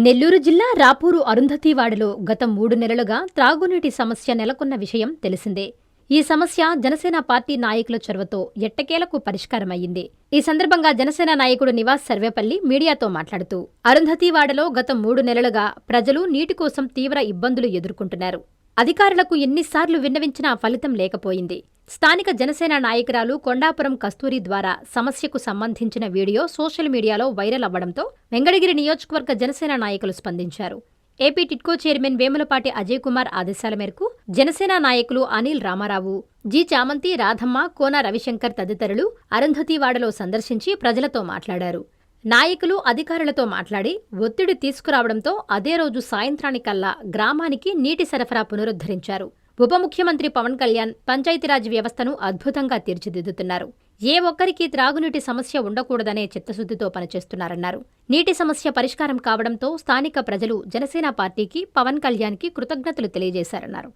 నెల్లూరు జిల్లా రాపూరు అరుంధతివాడలో గత 3 నెలలుగా త్రాగునీటి సమస్య నెలకొన్న విషయం తెలిసిందే. ఈ సమస్య జనసేన పార్టీ నాయకుల చొరవతో ఎట్టకేలకు పరిష్కారమయ్యింది. ఈ సందర్భంగా జనసేన నాయకుడు నివాస్ సర్వేపల్లి మీడియాతో మాట్లాడుతూ, అరుంధతివాడలో గత 3 నెలలుగా ప్రజలు నీటి కోసం తీవ్ర ఇబ్బందులు ఎదుర్కొంటున్నారు. అధికారులకు ఎన్నిసార్లు విన్నవించినా ఫలితం లేకపోయింది. స్థానిక జనసేన నాయకురాలు కొండాపురం కస్తూరి ద్వారా సమస్యకు సంబంధించిన వీడియో సోషల్ మీడియాలో వైరల్ అవ్వడంతో వెంకటగిరి నియోజకవర్గ జనసేన నాయకులు స్పందించారు. ఏపీ టిడ్కో చైర్మన్ వేములపాటి అజయ్ కుమార్ ఆదేశాల మేరకు జనసేన నాయకులు అనిల్ రామారావు, జి చామంతి, రాధమ్మ, కోన రవిశంకర్ తదితరులు అరుంధతివాడలో సందర్శించి ప్రజలతో మాట్లాడారు. నాయకులు అధికారులతో మాట్లాడి ఒత్తిడి తీసుకురావడంతో అదే రోజు సాయంత్రానికల్లా గ్రామానికి నీటి సరఫరా పునరుద్ధరించారు. ఉప ముఖ్యమంత్రి పవన్ కళ్యాణ్ పంచాయతీరాజ్ వ్యవస్థను అద్భుతంగా తీర్చిదిద్దుతున్నారు. ఏ ఒక్కరికి త్రాగునీటి సమస్య ఉండకూడదనే చిత్తశుద్ధితో పనిచేస్తున్నారన్నారు. నీటి సమస్య పరిష్కారం కావడంతో స్థానిక ప్రజలు జనసేన పార్టీకి, పవన్ కళ్యాణ్కి కృతజ్ఞతలు తెలియజేశారన్నారు.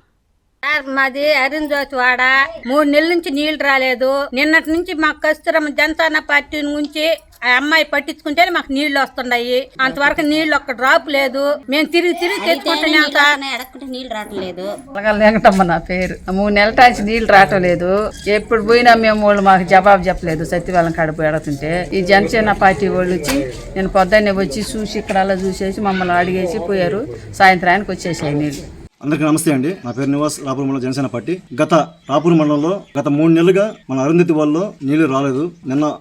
మాది అరుంధతివాడ 3 నెలల నుంచి నీళ్లు రాలేదు. నిన్నటి నుంచి మాకు కస్తూరమ్మ జనసేన పార్టీ నుంచి ఆ అమ్మాయి పట్టించుకుంటేనే మాకు నీళ్లు వస్తున్నాయి. అంతవరకు నీళ్లు ఒక్క డ్రాప్ లేదు. మేము తిరిగి తెచ్చుకుంటున్నాం. నీళ్లు రావట్లేదు. వెంకటమ్మ నా పేరు. 3 నెలల నుంచి నీళ్లు రావటం లేదు. ఎప్పుడు పోయినా మేము వాళ్ళు మాకు జవాబు చెప్పలేదు. సత్యవాళ్ళం కాడ పోయి అడుగుతుంటే ఈ జనసేన పార్టీ వాళ్ళు వచ్చి నేను పొద్దున్నే వచ్చి చూసి ఇక్కడ అలా చూసేసి మమ్మల్ని అడిగేసి పోయారు. సాయంత్రానికి వచ్చేసాయి నీళ్లు. అందరికీ నమస్తే అండి. నా పేరు నివాస్, రాపూర్ మండలం జనసేన పార్టీ. రాపూర్ మండలంలో గత 3 నెలలుగా మన అరుంధతి వాళ్ళలో నీళ్లు రాలేదు.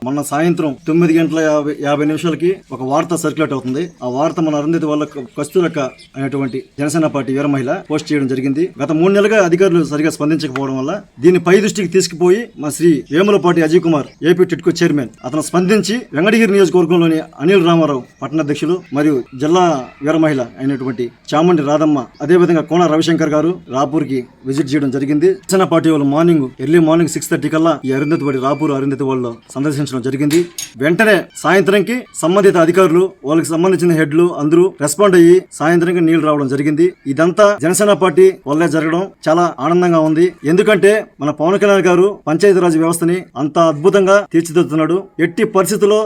మొన్న సాయంత్రం 9:50 ఒక వార్త సర్క్యులేట్ అవుతుంది. ఆ వార్త మన అరుంధతి వాళ్ళ కస్తూరక్క అనేటువంటి జనసేన పార్టీ వీర మహిళ పోస్ట్ చేయడం జరిగింది. గత 3 నెలలుగా అధికారులు సరిగా స్పందించకపోవడం వల్ల దీన్ని పై దృష్టికి తీసుకుపోయి మా శ్రీ వేములపాటి అజయ్ కుమార్ ఏపీ టిడ్కో చైర్మన్ అతను స్పందించి వెంకటగిరి నియోజకవర్గంలోని అనిల్ రామారావు పట్టణాధ్యక్షులు మరియు జిల్లా వీర మహిళ అయినటువంటి చామండి రాధమ్మ, అదేవిధంగా కోన రవిశంకర్ గారు రాపూర్ కి విజిట్ చేయడం జరిగింది. జనసేన పార్టీ వాళ్ళు ఎర్లీ మార్నింగ్ 6:30 కల్లా ఈ అరుంధతివాడి రాపూర్ అరుంధతి వాళ్ళు సందర్శించడం జరిగింది. వెంటనే సాయంత్రానికి సంబంధిత అధికారులు, వాళ్ళకి సంబంధించిన హెడ్లు అందరూ రెస్పాండ్ అయ్యి సాయంత్రానికి నీళ్లు రావడం జరిగింది. ఇదంతా జనసేన పార్టీ వల్లే జరగడం చాలా ఆనందంగా ఉంది. ఎందుకంటే మన పవన్ కళ్యాణ్ గారు పంచాయతీరాజ్ వ్యవస్థని అంత అద్భుతంగా తీర్చిదిద్దుతున్నాడు. ఎట్టి పరిస్థితుల్లో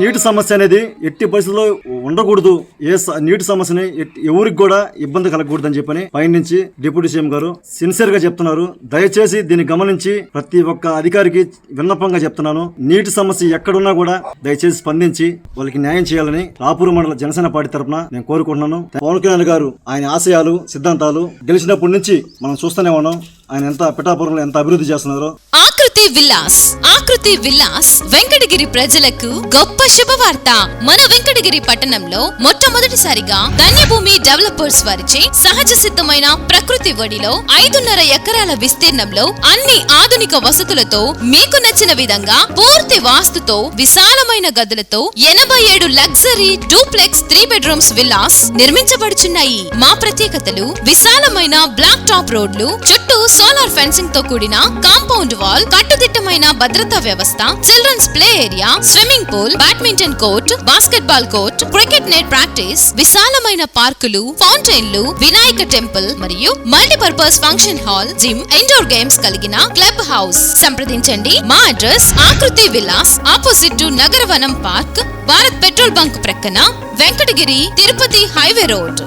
నీటి సమస్య అనేది ఎట్టి పరిస్థితుల్లో ఉండకూడదు. నీటి సమస్యని ఎవరికి కూడా ఇబ్బంది కలగకూడదని చెప్పని పైనుంచి డిప్యూటీ సీఎం గారు సిన్సియర్ గా చెప్తున్నారు. దయచేసి దీన్ని గమనించి ప్రతి ఒక్క అధికారికి విన్నపంగా చెప్తున్నాను, నీటి సమస్య ఎక్కడున్నా కూడా దయచేసి స్పందించి వాళ్ళకి న్యాయం చేయాలని రాపూర్ మండల జనసేన పార్టీ తరఫున నేను కోరుకుంటున్నాను. పవన్ కళ్యాణ్ గారు ఆయన ఆశయాలు, సిద్ధాంతాలు గెలిచినప్పటి నుంచి మనం చూస్తూనే ఉన్నాం. ఆయన ఎంత పిఠాపురంలో ఎంత అభివృద్ధి చేస్తున్నారో. ఆకృతి విలాస్ వెంకటగిరి ప్రజలకు గొప్ప శుభవార్త. మన వెంకటగిరి పట్టణంలో మొట్టమొదటిసారిగా ధన్యభూమి డెవలపర్స్ వారిచే సహజ సిద్ధమైన ప్రకృతి ఒడిలో 5.5 ఎకరాల విస్తీర్ణంలో అన్ని ఆధునిక వసతులతో మీకు నచ్చిన విధంగా పూర్తి వాస్తుతో విశాలమైన గదులతో 87 లగ్జరీ డూప్లెక్స్ 3 బెడ్రూమ్స్ విల్లాస్ నిర్మించబడుచున్నాయి. మా ప్రత్యేకతలు విశాలమైన బ్లాక్ టాప్ రోడ్లు, చుట్టూ సోలార్ ఫెన్సింగ్ తో కూడిన కాంపౌండ్ వాల్, కట్టుదిట్టమైన భద్రతా వ్యవస్థ, children's play area, swimming pool, badminton court, basketball court, cricket net practice, విశాలమైన పార్కులు, ఫౌంటైన్లు, వినాయక టెంపుల్ మరియు multipurpose function hall, gym, indoor games కలిగిన క్లబ్ హౌస్. సంప్రదించండి. మా address Akruti Vilas, opposite to Nagaravanam park, Bharat petrol bunk ప్రక్కన, వెంకటగిరి తిరుపతి హైవే రోడ్.